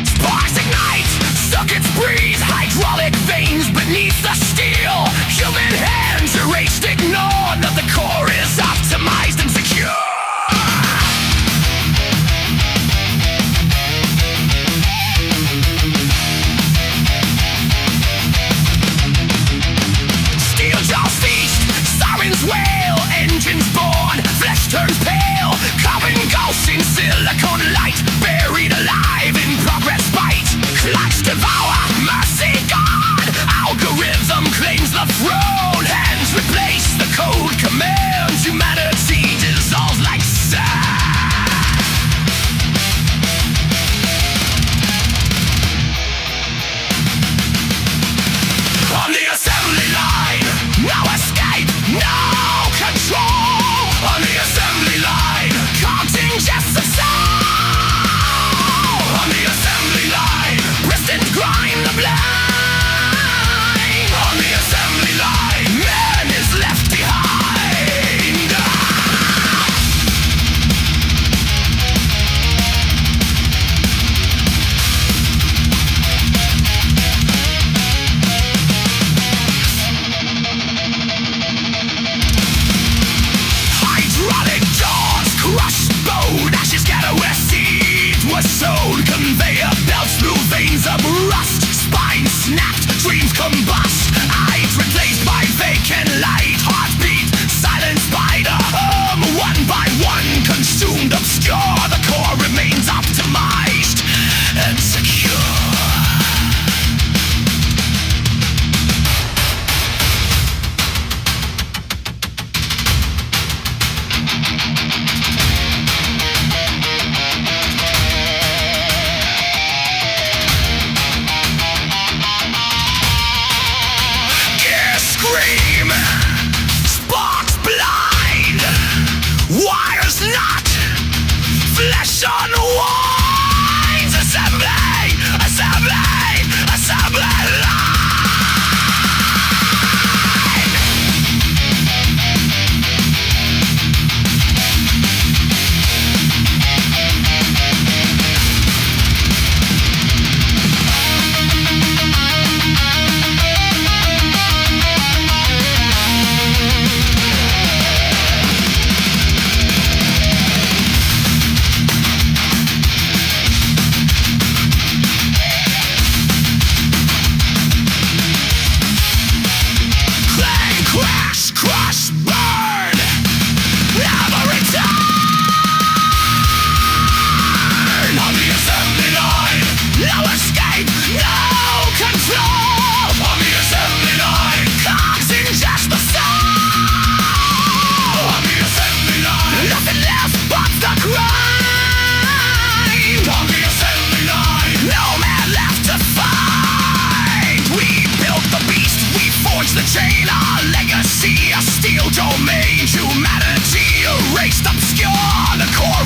Sparks ignite, circuits breathe, hydraulic veins beneath the steel. Human hands erased, ignored that the core is optimized and secure. Steel jaws feast, sirens wail, engines born, flesh turns pale. Carbon ghosts in silicon light, buried alive in progress bite. Clocks devour, mercy gone. Algorithm claims the throne. Hands replace the code commands. Humanity dissolves like sand. On the assembly line, no escape, no control. On the assembly line, counting just the soul. On the assembly line, Bristons grind the blind. On the assembly line, man is left behind. Hydraulic jaws crush bone, ashes scatter where seeds were sown. Conveyor belts through veins of rust, spine snapped, dreams combust. Eyes replaced by vacant light, heartbeat silenced by the hum. One by one consumed, obscure, the core remains optimized and secure. Gears scream, sparks blind, wires not, flesh unwinds. Assembly, assembly, assembly line. Clang, crash, crush, burn, never return. On the assembly line, no escape, no control. On the assembly line, cogs in just the soul. On the assembly line, nothing left but the grind. On the assembly line, no man left to fight. We built the beast, we forged the chain. Our legacy, a steel domain. Humanity erased, obscure, the core